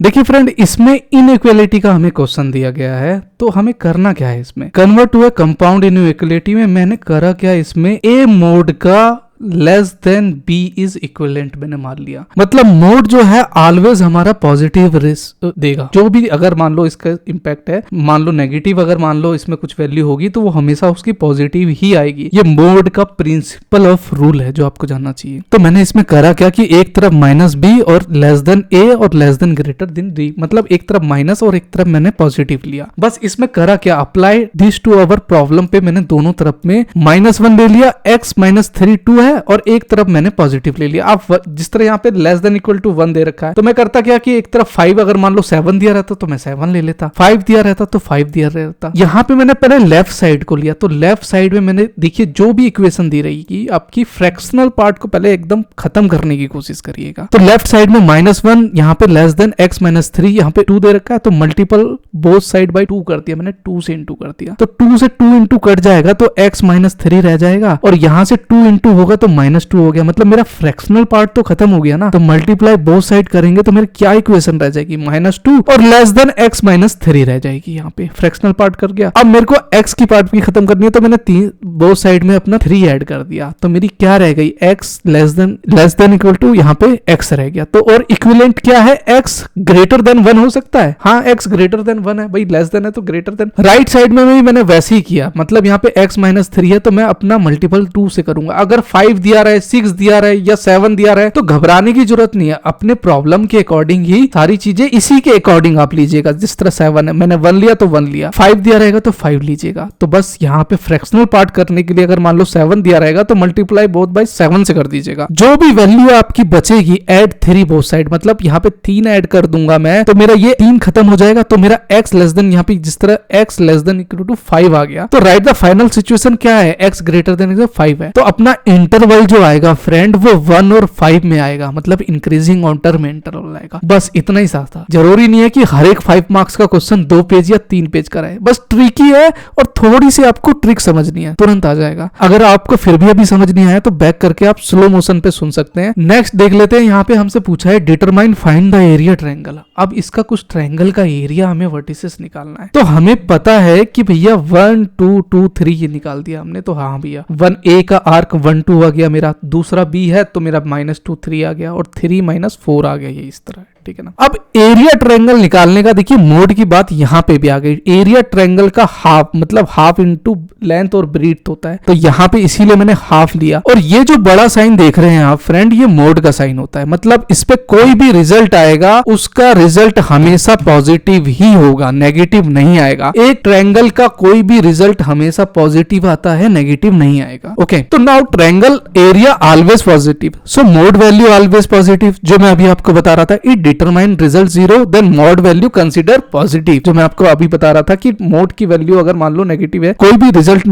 देखिए फ्रेंड, इसमें इनइक्वालिटी का हमें क्वेश्चन दिया गया है, तो हमें करना क्या है इसमें, कन्वर्ट हुआ कंपाउंड इनइक्वालिटी में। मैंने करा क्या, इसमें ए मोड का less than B is equivalent मैंने मान लिया। मतलब मोड जो है ऑलवेज हमारा पॉजिटिव रिस्क देगा। जो भी अगर मान लो इसका इंपैक्ट है, मान लो नेगेटिव, अगर मान लो इसमें कुछ वैल्यू होगी तो वो हमेशा उसकी पॉजिटिव ही आएगी। ये मोड का प्रिंसिपल ऑफ रूल है जो आपको जानना चाहिए। तो मैंने इसमें करा क्या कि एक तरफ माइनस बी और लेस देन ए और less than greater than D, मतलब एक तरफ माइनस और एक तरफ मैंने पॉजिटिव लिया। बस इसमें करा क्या, apply this to our problem पे मैंने दोनों तरफ में -1 ले लिया, x -3 2 है और एक तरफ मैंने पॉजिटिव ले लिया। आप जिस तरह यहाँ पे लेस देन इक्वल टू 1 दे रखा है, तो मैं करता क्या कि एक तरफ 5, अगर मान लो 7 दिया रहता तो मैं 7 ले लेता, 5 दिया रहता तो 5 दिया रहता। यहाँ पे मैंने पहले लेफ्ट साइड को लिया, तो लेफ्ट साइड में मैंने देखिए जो भी इक्वेशन दी रहेगी आपकी फ्रैक्शनल पार्ट को पहले एकदम खत्म करने की कोशिश करिएगा। तो लेफ्ट साइड में -1, यहाँ पे लेस देन x -3, यहाँ पे 2 दे रखा है, तो मल्टीपल बोथ साइड बाई 2 कर दिया मैंने, 2 से इंटू कर दिया। तो 2 से 2 इंटू कट जाएगा तो x -3 रह जाएगा, और यहाँ से 2 इंटू होगा तो -2 हो गया। मतलब मेरा फ्रैक्शनल पार्ट तो खत्म हो गया ना। तो मल्टीप्लाई बोथ साइड करेंगे तो मेरी क्या इक्वेशन रह जाएगी, -2 और लेस देन x -3 रह जाएगी। यहाँ पे फ्रैक्शनल पार्ट कर गया। अब मेरे को x की पार्ट भी खत्म करनी है, तो मैंने बोथ साइड में अपना 3 ऐड कर दिया, तो मेरी क्या रह गई, x less than equal to यहाँ पे x रह गया। तो और इक्विवेलेंट क्या है, x ग्रेटर देन 1 हो सकता है। हाँ, x ग्रेटर देन 1 है भाई, लेस देन है तो ग्रेटर देन। राइट साइड में भी मैंने वैसे ही किया, मतलब यहाँ पे x -3 है तो मैं अपना मल्टीपल 2 से करूंगा। अगर 5 दिया रहे, 6 दिया रहे या 7 दिया रहे तो घबराने की जरूरत नहीं है। अपने प्रॉब्लम के अकॉर्डिंग ही सारी चीजें इसी के अकॉर्डिंग आप लीजिएगा। जिस तरह 7 है, मैंने 1 लिया तो 1 लिया, 5 दिया रहेगा तो 5 लीजिएगा। तो बस यहाँ पे फ्रैक्शनल पार्ट करने के लिए अगर मान लो 7 दिया रहेगा तो मल्टीप्लाई बोथ बाय 7 से कर दीजिएगा। जो भी वैल्यू आपकी बचेगी ऐड 3 बोथ साइड, मतलब यहाँ पे 3 ऐड कर दूंगा मैं, तो मेरा ये 3 खत्म हो जाएगा। तो मेरा x लेस देन, यहाँ पे जिस तरह x less than equal to 5 आ गया, तो राइट द फाइनल सिचुएशन क्या है, x ग्रेटर देन 5 है। तो अपना इंटरवल जो आएगा फ्रेंड वो 1 और 5 में आएगा, मतलब इंक्रीजिंग ऑन टर्म इंटरवल आएगा। बस इतना ही साथ था। जरूरी नहीं है कि हर एक 5 मार्क्स का क्वेश्चन 2 पेज या 3 पेज का रहे, बस ट्रिकी है और थोड़ी सी आपको ट्रिक समझनी है, तुरंत आ जाएगा। अगर आपको फिर भी अभी समझ नहीं आया तो बैक करके आप स्लो मोशन पे सुन सकते हैं। नेक्स्ट देख लेते हैं। यहाँ पे हमसे पूछा है determine find the area triangle. अब इसका कुछ ट्रायंगल का एरिया हमें वर्टिसेस निकालना है। तो हमें पता है कि भैया 1 2 2 3 ये निकाल दिया हमने, तो हाँ भैया 1a का आर्क 1 2 आ गया मेरा, दूसरा b है तो मेरा -2 3 आ गया, और 3 -4 आ गया, ये इस तरह है, ठीक है ना। अब एरिया ट्रायंगल निकालने का देखिए मोड की बात यहाँ पे भी आ गई। एरिया ट्रायंगल का हाफ, मतलब हाफ इनटू लेंथ और ब्रीथ होता है, तो यहाँ पे इसीलिए मैंने हाफ लिया। और ये जो बड़ा साइन देख रहे हैं आप फ्रेंड, ये मोड का साइन होता है, मतलब इस पे कोई भी रिजल्ट आएगा उसका रिजल्ट हमेशा पॉजिटिव ही होगा, नेगेटिव नहीं आएगा। एक ट्रायंगल का कोई भी रिजल्ट हमेशा पॉजिटिव आता है, नेगेटिव नहीं आएगा। ओके, तो now triangle area always positive, so mod value always positive, जो मैं अभी आपको बता रहा था। It determine result 0 then mod value consider positive, जो मैं आपको अभी बता रहा था कि मोड की वैल्यू अगर मान लो नेगेटिव है, कोई भी रिजल्ट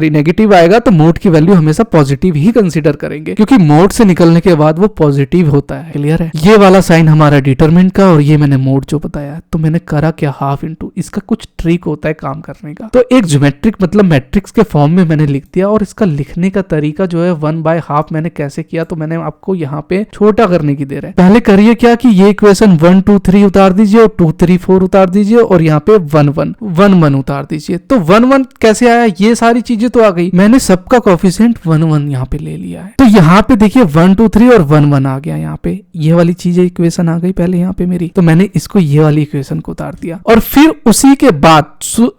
नेगेटिव आएगा तो मोड की वैल्यू हमेशा पॉजिटिव ही कंसीडर करेंगे, क्योंकि मोड से निकलने के बाद वो पॉजिटिव होता है। क्लियर है? ये वाला साइन हमारा डिटरमिनेंट का, और ये मैंने मोड जो बताया। तो मैंने करा क्या, हाफ इनटू, इसका कुछ ट्रिक होता है काम करने का। तो एक ज्योमेट्रिक मतलब मैट्रिक्स के फॉर्म में मैंने लिख दिया, और इसका लिखने का तरीका जो है 1/2 मैंने कैसे किया, तो मैंने आपको यहाँ पे छोटा करने की दे रहा है। पहले करिए क्या कि ये इक्वेशन 1 2 3 उतार दीजिए और 2 3 4 उतार दीजिए, और यहाँ पे 1 1 उतार दीजिए। तो 1 1 कैसे आया, ये सारी चीजें तो आ गई। मैंने सबका कोफिशिएंट 1 1 यहाँ पे ले लिया है। तो यहाँ पे देखिए 1 2 3 और 1 1 आ गया। यहाँ पे ये वाली चीजें इक्वेशन आ गई पहले यहाँ पे मेरी, तो मैंने इसको ये वाली इक्वेशन को उतार दिया, और फिर उसी के बाद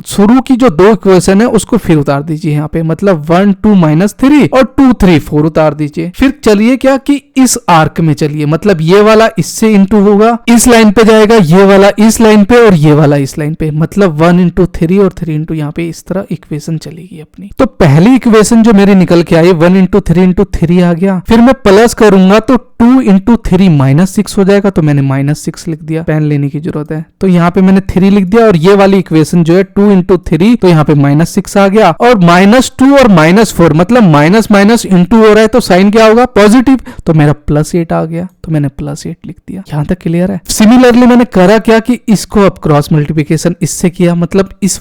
शुरू की जो 2 इक्वेशन है उसको फिर उतार दीजिए यहाँ पे, मतलब 1 2 -3 और 2 3 4 उतार दीजिए। फिर चलिए क्या कि इस आर्क में चलिए, मतलब ये वाला इससे इंटू होगा, इस लाइन पे जाएगा, ये वाला इस लाइन पे और ये वाला इस लाइन पे, मतलब 1 × 3 और 3 × यहाँ पे इस तरह इक्वेशन चलेगी अपनी। तो पहली इक्वेशन जो मेरी निकल के आई 1 × 3 × 3 आ गया। फिर मैं प्लस करूंगा तो 2 × 3 -6 हो जाएगा, तो मैंने -6 लिख दिया, पेन लेने की जरूरत है। तो यहाँ पे मैंने 3 लिख दिया, और ये वाली इक्वेशन जो है 2 × 3, तो यहाँ पे -6 आ गया, और -2 और -4 मतलब माइनस माइनस इंटू हो रहा है, तो साइन क्या होगा, पॉजिटिव, तो मेरा +8 आ गया, तो मैंने +8 लिख दिया। क्या जहां तक क्लियर है। सिमिलरली मैंने करा क्या कि इसको अब क्रॉस मल्टीप्लिकेशन इससे किया, मतलब इस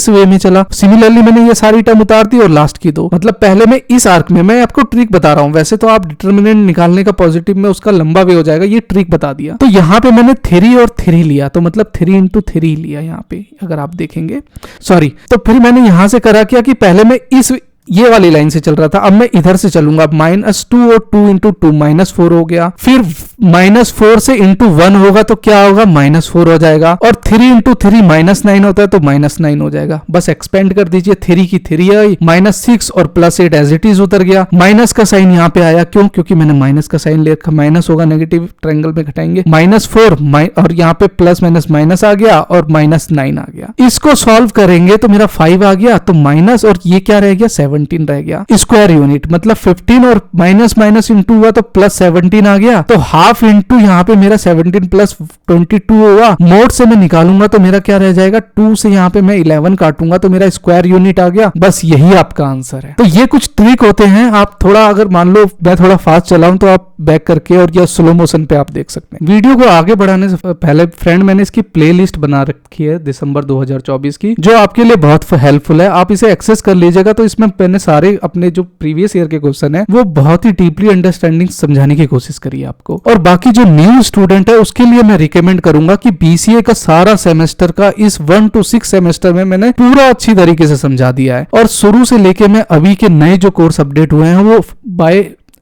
वे में चला। सिमिलरली मैंने ये सारी टर्म उतार दी और लास्ट की दो, मतलब पहले मैं इस आर्क में, मैं आपको ट्रिक बता रहा हूं, वैसे तो आप डिटर्मिनेंट निकालने का पॉजिटिव में उसका लंबा वे हो जाएगा, ये ट्रिक बता दिया। तो यहाँ पे मैंने 3 और 3 लिया, तो मतलब 3 इंटू 3 लिया यहाँ पे, अगर आप देखेंगे, सॉरी। तो फिर मैंने यहां से करा क्या कि पहले मैं इस ये वाली लाइन से चल रहा था, अब मैं इधर से चलूंगा। -2 और 2 इंटू 2 -4 हो गया, फिर -4 से इंटू 1 होगा तो क्या होगा, -4 हो जाएगा, और 3 इंटू 3 -9 होता है तो -9 हो जाएगा। बस एक्सपेंड कर दीजिए, 3 की 3 आई, -6 और +8 एज इट इज उतर गया। माइनस का साइन यहाँ पे आया, क्यों? क्योंकि मैंने माइनस का साइन ले रखा, माइनस होगा नेगेटिव ट्रायंगल में घटाएंगे, -4 और यहाँ पे प्लस माइनस माइनस आ गया और -9 आ गया। इसको सॉल्व करेंगे तो मेरा 5 आ गया, तो माइनस और ये क्या रह गया, 17 रह गया। स्क्वायर यूनिट मतलब 15 और माइनस माइनस इंटू हुआ तो +17 आ गया, तो हाफ इंटू यहाँ पे मेरा 17 + 22 होगा। मोड से मैं निकालूंगा तो मेरा क्या रह जाएगा, 2 से यहाँ पे मैं 11 काटूंगा तो मेरा स्क्वायर यूनिट आ गया। बस यही आपका आंसर है। तो ये कुछ ट्रिक होते हैं, आप थोड़ा अगर मान लो मैं थोड़ा फास्ट चलाऊं तो आप बैक करके और या स्लो मोशन पे आप देख सकते हैं। वीडियो को आगे बढ़ाने से पहले फ्रेंड मैंने इसकी प्लेलिस्ट बना रखी है दिसंबर 2024 की, जो आपके लिए बहुत हेल्पफुल है। आप इसे एक्सेस कर लीजिएगा, तो इसमें मैंने सारे अपने जो प्रीवियस ईयर के क्वेश्चन है वो बहुत ही डीपली अंडरस्टैंडिंग समझाने की कोशिश करी है आपको। और बाकी जो न्यू स्टूडेंट है उसके लिए मैं रिकमेंड करूंगा कि बीसीए का सारा सेमेस्टर का इस 1 to 6 सेमेस्टर में मैंने पूरा अच्छी तरीके से समझा दिया है, और शुरू से लेके मैं अभी के नए जो कोर्स अपडेट हुए हैं वो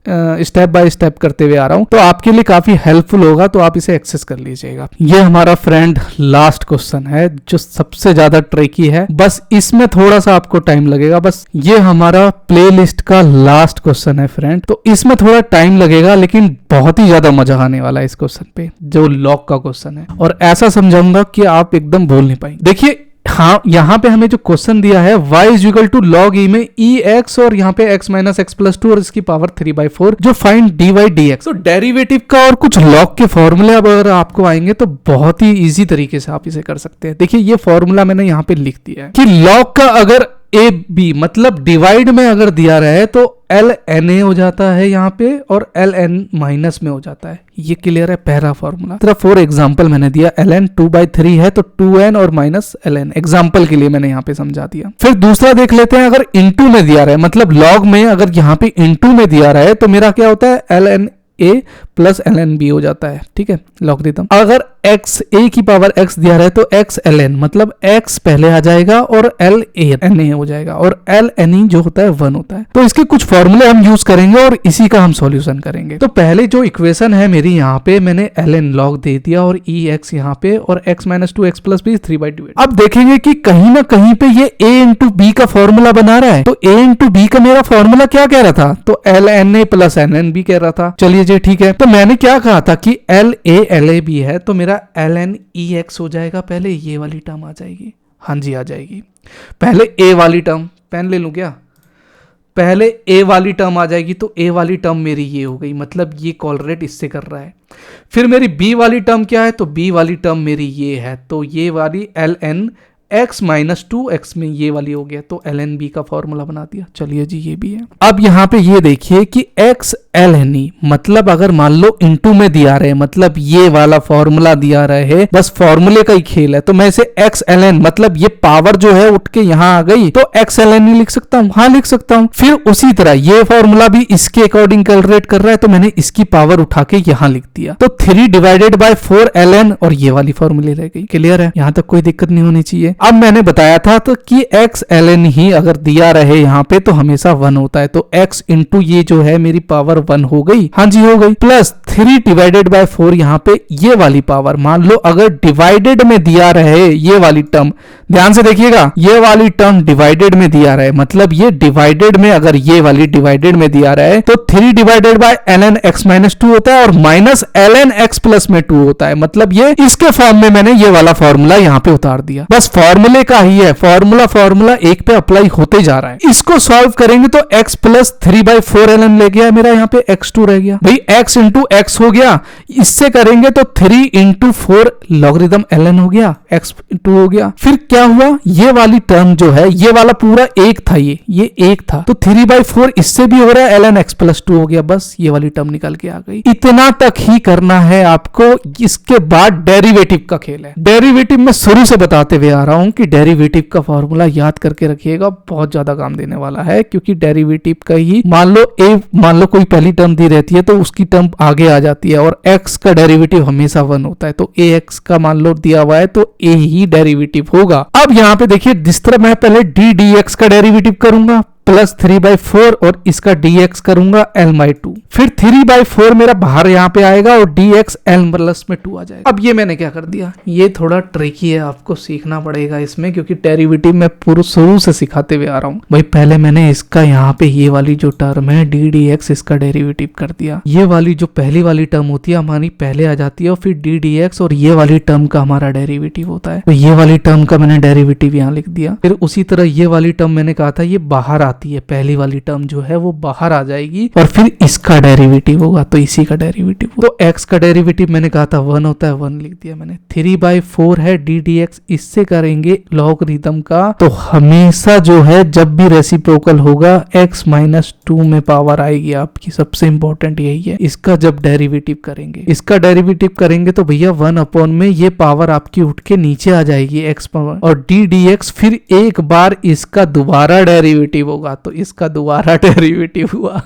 स्टेप बाय स्टेप करते हुए आ रहा हूं, तो आपके लिए काफी हेल्पफुल होगा, तो आप इसे एक्सेस कर लीजिएगा। ये हमारा फ्रेंड लास्ट क्वेश्चन है जो सबसे ज्यादा ट्रिकी है, बस इसमें थोड़ा सा आपको टाइम लगेगा। बस ये हमारा प्लेलिस्ट का लास्ट क्वेश्चन है फ्रेंड, तो इसमें थोड़ा टाइम लगेगा लेकिन बहुत ही ज्यादा मजा आने वाला है इस क्वेश्चन पे, जो लॉग का क्वेश्चन है, और ऐसा समझाऊंगा कि आप एकदम बोल नहीं पाएंगे। देखिए हाँ, यहाँ पे हमें जो क्वेश्चन दिया है y = log e में ex और यहाँ पे x - x + 2 और इसकी पावर 3/4, जो फाइंड dy/dx। तो डेरिवेटिव का और कुछ लॉग के फॉर्मूले अब अगर आपको आएंगे तो बहुत ही इजी तरीके से आप इसे कर सकते हैं। देखिए ये फॉर्मूला मैंने यहाँ पे लिख दिया है कि लॉग का अगर ए बी मतलब डिवाइड में अगर दिया रहे तो ln हो जाता है यहाँ पे और ln माइनस में हो जाता है। ये क्लियर है पहला फॉर्मूला। तरह फॉर एग्जांपल मैंने दिया ln 2/3 है तो 2n और -ln, एग्जांपल के लिए मैंने यहाँ पे समझा दिया। फिर दूसरा देख लेते हैं, अगर इनटू में दिया रहे मतलब लॉग में अगर यहाँ पे इनटू में दिया रहे तो मेरा क्या होता है ln a + ln b हो जाता है। ठीक है, लॉगरिथम। अगर x a की पावर x दिया रहे तो x ln मतलब x पहले आ जाएगा और l a n a हो जाएगा, और l n e जो होता है 1 होता है। तो इसके कुछ फॉर्मूले हम यूज करेंगे और इसी का हम सॉल्यूशन करेंगे। तो पहले जो इक्वेशन है मेरी यहाँ पे मैंने ln log दे दिया और e x यहाँ पे और x - 2x + b 3/2। अब देखेंगे कि कहीं ना कहीं पे ये a × b का फॉर्मूला बना रहा है, तो a × b का मेरा फॉर्मूला क्या कह रहा था, तो ln a + ln b कह रहा था। चलिए जी ठीक है, तो मैंने क्या कहा था कि l a l a b है तो मेरा ln e x हो जाएगा, पहले ये वाली टर्म आ जाएगी। हाँ जी आ जाएगी, पहले a वाली टर्म, पेन ले लूं क्या, पहले a वाली टर्म आ जाएगी, तो a वाली टर्म मेरी ये हो गई, मतलब ये कॉलरेट इससे कर रहा है। फिर मेरी b वाली टर्म क्या है, तो b वाली टर्म मेरी ये है, तो ये वाली ln x - 2x में ये वाली हो गया, तो ln b का फॉर्मूला बना दिया। चलिए जी ये भी है। अब यहाँ पे ये देखिए कि x ln e मतलब अगर मान लो इनटू में दिया रहे मतलब ये वाला फॉर्मूला दिया रहे, बस फॉर्मूले का ही खेल है, तो मैं इसे x ln मतलब ये पावर जो है उठ के यहाँ आ गई तो x ln e लिख सकता हूँ, हाँ लिख सकता हूँ। फिर उसी तरह ये फॉर्मूला भी इसके अकॉर्डिंग कैलकुलेट कर रहा है, तो मैंने इसकी पावर उठा के यहाँ लिख दिया, तो 3/4 ln और ये वाली फॉर्मूले रह गई। क्लियर है, यहाँ तक कोई दिक्कत नहीं होनी चाहिए। अब मैंने बताया था तो कि x ln ही अगर दिया रहे यहाँ पे तो हमेशा 1 होता है, तो x इंटू ये जो है मेरी पावर 1 हो गई, हाँ जी हो गई, प्लस 3/4 यहाँ पे ये वाली पावर, मान लो अगर डिवाइडेड में दिया रहे ये वाली टर्म, ध्यान से देखिएगा ये वाली टर्म डिवाइडेड में दिया रहे मतलब ये डिवाइडेड में अगर ये वाली डिवाइडेड में दिया रहे तो 3/ln x - 2 होता है और -ln x + में 2 होता है, मतलब ये इसके फॉर्म में मैंने ये वाला फॉर्मूला यहाँ पे उतार दिया। बस फॉर्मूले का ही है, फॉर्मूला एक पे अप्लाई होते जा रहा है। इसको सॉल्व करेंगे तो x प्लस 3/4 ln ले गया मेरा, यहाँ पे x2 रह गया भाई, x इंटू एक्स हो गया। इससे करेंगे तो 3 इंटू 4 लॉगरिदम ln हो गया, x2 हो गया। फिर क्या हुआ, ये वाली टर्म जो है, ये वाला पूरा एक था, ये एक था, तो 3/4 इससे भी हो रहा है, ln x प्लस 2 हो गया। बस ये वाली टर्म निकल के आ गई। इतना तक ही करना है आपको। इसके बाद डेरिवेटिव का खेल है। डेरिवेटिव में शुरू से बताते हुए आ रहा हूं कि डेरिवेटिव का फॉर्मूला याद करके रखिएगा, बहुत ज्यादा काम देने वाला है। क्योंकि डेरिवेटिव का ही मान लो कोई पहली टर्म दी रहती है तो उसकी टर्म आगे आ जाती है, और x का डेरिवेटिव हमेशा 1 होता है। तो ax का मान लो दिया हुआ है तो a ही डेरिवेटिव होगा। अब यहां पे देखिए, जिस तरह मैं पहले dx का डेरिवेटिव करूंगा प्लस 3/4 और इसका dx करूंगा l/2, फिर 3/4 मेरा बाहर यहां पे आएगा और dx l+2 आ जाएगा। अब ये मैंने क्या कर दिया, ये थोड़ा ट्रिकी है, आपको सीखना पड़ेगा इसमें, क्योंकि डेरिवेटिव मैं पूरा शुरू से सिखाते हुए आ रहा हूं। भाई पहले मैंने इसका यहाँ पे ये वाली जो टर्म है ddx, इसका डेरिवेटिव कर दिया। ये वाली जो पहली वाली टर्म होती है हमारी पहले आ जाती है, और फिर ddx और ये वाली टर्म का हमारा डेरिवेटिव होता है। तो ये वाली टर्म का मैंने डेरिवेटिव यहाँ लिख दिया। फिर उसी तरह ये वाली टर्म मैंने कहा था ये बाहर आती है, पहली वाली टर्म जो है वो बाहर आ जाएगी, और फिर इसका डेरिवेटिव होगा, तो इसी का डेरिवेटिव। तो x का डेरिवेटिव मैंने कहा था 1 होता है, 1 लिख दिया मैंने। 3/4 है ddx, इससे करेंगे लॉगरिदम का, तो हमेशा जो है जब भी रेसिप्रोकल होगा x-2 में पावर आएगी आपकी, सबसे इंपॉर्टेंट यही है। इसका जब डेरिवेटिव करेंगे तो भैया 1 में ये पावर आपकी उठ के नीचे आ जाएगी x पावर, और ddx फिर एक बार इसका दोबारा डेरिवेटिव होगा, तो इसका दोबारा डेरिवेटिव हुआ।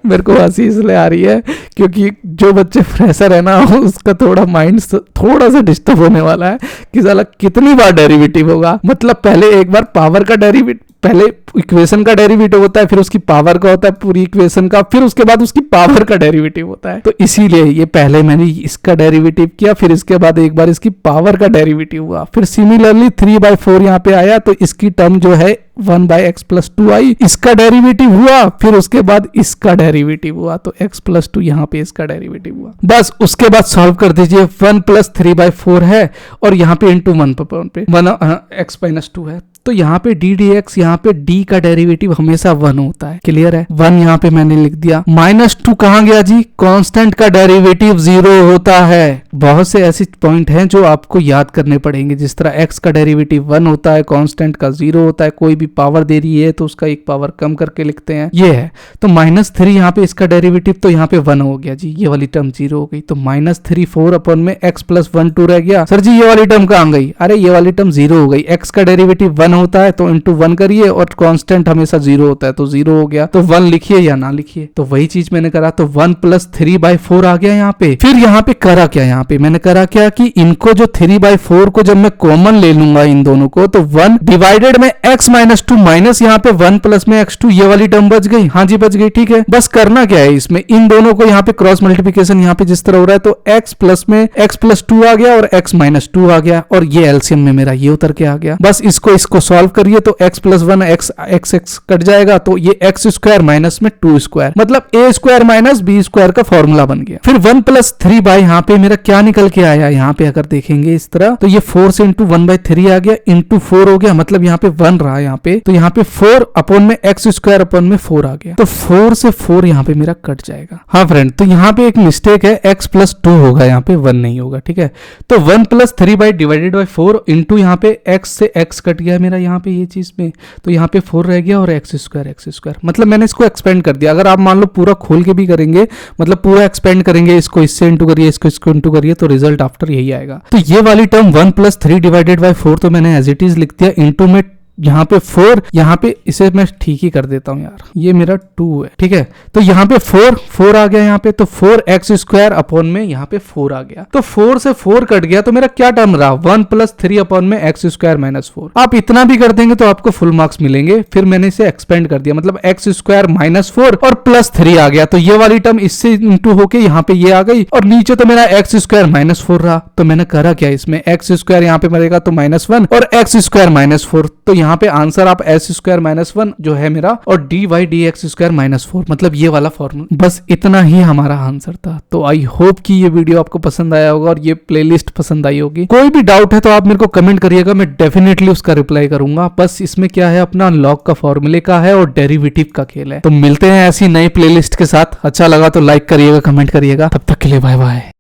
मेरे को हंसी इसलिए आ रही है क्योंकि जो बच्चे फ्रेशर है ना, उसका थोड़ा माइंड थोड़ा सा डिस्टर्ब होने वाला है कि साला कितनी बार डेरिवेटिव होगा। मतलब पहले एक बार पावर का डेरिवेटिव, पहले इक्वेशन का डेरिवेटिव होता है, फिर उसकी पावर का होता है पूरी इक्वेशन का, फिर उसके बाद उसकी पावर का डेरिवेटिव होता है। तो इसीलिए ये पहले मैंने इसका डेरिवेटिव किया, फिर इसके बाद एक बार इसकी पावर का डेरिवेटिव हुआ, फिर सिमिलरली 3/4 यहाँ पे आया, तो इसकी टर्म जो है 1/x+2 आई, इसका डेरिवेटिव हुआ, फिर उसके बाद इसका डेरिवेटिव हुआ, तो x+2 यहाँ पे इसका डेरिवेटिव हुआ। बस उसके बाद सॉल्व कर दीजिए। 1 + 3/4 है और यहाँ पे इंटू 1 पे 1x-2 है, तो यहाँ पे ddx, यहाँ पे d का डेरिवेटिव हमेशा 1 होता है। क्लियर है, 1 यहाँ पे मैंने लिख दिया। -2 कहाँ गया जी, कांस्टेंट का डेरिवेटिव 0 होता है। बहुत से ऐसे पॉइंट हैं जो आपको याद करने पड़ेंगे, जिस तरह x का डेरिवेटिव 1 होता है, कांस्टेंट का 0 होता है, कोई भी पावर दे रही है तो उसका एक पावर कम करके लिखते हैं, ये है। तो -3 यहाँ पे इसका डेरिवेटिव, तो यहाँ पे 1 हो गया जी, ये वाली टर्म 0 हो गई, तो -3 4 में x+1 2 रह गया। सर जी ये वाली टर्म कहाँ गई, अरे ये वाली टर्म 0 हो गई। x का डेरिवेटिव 1 होता है तो इंटू 1 करिए, और कांस्टेंट हमेशा 0 होता है तो 0 हो गया, तो 1 लिखिए या ना लिखिए, तो वही चीज मैंने करा। तो 1 + 3/4 आ गया यहाँ पे। फिर यहाँ पे करा क्या, यहाँ पे मैंने करा क्या कि इनको जो 3/4 को जब मैं कॉमन ले लूंगा इन दोनों को, तो 1 डिवाइडेड में x-2 माइनस यहाँ पे 1 प्लस में x2, ये वाली टर्म बच गई। हाँ जी बच गई, ठीक है। बस करना क्या है इसमें, इन दोनों को यहाँ पे क्रॉस मल्टीप्लिकेशन यहाँ पे जिस तरह हो रहा है, तो x प्लस में x+2 आ गया और x-2 आ गया, और ये एलसीएम में मेरा ये उतर के आ गया। बस इसको सॉल्व करिए तो x+1 x कट जाएगा, तो ये x² माइनस में 2², मतलब a² - b² का फॉर्मूला बन गया। फिर 1 + 3 यहाँ पे मेरा क्या निकल के आया, यहाँ पे अगर देखेंगे इस तरह, तो ये 4 से इंटू 1/3 आ गया, इंटू 4 हो गया, मतलब यहाँ पे 1 रहा यहाँ पे, तो यहाँ पे 4 में x² में 4 आ गया, तो 4 से 4 यहाँ पे मेरा कट जाएगा। हाँ फ्रेंड, तो यहाँ पे एक मिस्टेक है, x+2 होगा यहाँ पे, 1 नहीं होगा, ठीक है। तो 1 + 3 डिवाइडेड बाई 4 इंटू यहाँ पे x से x कट गया मेरा यहाँ पे ये चीज में, तो यहाँ पे 4 रह गया और x², मतलब मैंने इसको एक्सपेंड कर दिया। अगर आप मान लो पूरा खोल के भी करेंगे, मतलब पूरा एक्सपेंड करेंगे, इसको इससे इंटू करिए, इसको इंटू करिए, तो रिजल्ट आफ्टर यही आएगा। तो ये वाली टर्म 1 + 3 डिवाइडेड बाई 4 तो मैंने एज इट इज लिख दिया, इंटू में यहाँ पे 4, यहाँ पे इसे मैं ठीक ही कर देता हूँ यार, ये मेरा 2 है, ठीक है। तो यहाँ पे 4 आ गया यहाँ पे, तो 4x² अपॉन में यहाँ पे 4 आ गया, तो 4 से 4 कट गया, तो मेरा क्या टर्म रहा, 1 + 3 अपॉन में x² - 4। आप इतना भी कर देंगे तो आपको फुल मार्क्स मिलेंगे। फिर मैंने इसे एक्सपेंड कर दिया, मतलब x² - 4 और +3 आ गया, तो ये वाली टर्म इससे इंटू होके यहाँ पे ये आ गई, और नीचे तो मेरा x² - 4 रहा। तो मैंने करा क्या, इसमें x² यहाँ पे मरेगा तो -1 और x² - 4, तो यहाँ पे आंसर आप एस स्क्वायर माइनस 1 जो है मेरा और D Y D X square minus 4, मतलब ये वाला फॉर्मूला, बस इतना ही हमारा आंसर था। तो आई होप कि ये वीडियो आपको पसंद आया होगा और ये प्लेलिस्ट पसंद आई होगी। कोई भी डाउट है तो आप मेरे को कमेंट करिएगा, मैं डेफिनेटली उसका रिप्लाई करूंगा। बस इसमें क्या है, अपना लॉग का फॉर्मूले का है और डेरिवेटिव का खेल है। तो मिलते हैं ऐसी नई प्लेलिस्ट के साथ। अच्छा लगा तो लाइक करिएगा, कमेंट करिएगा। तब तक के लिए बाय बाय।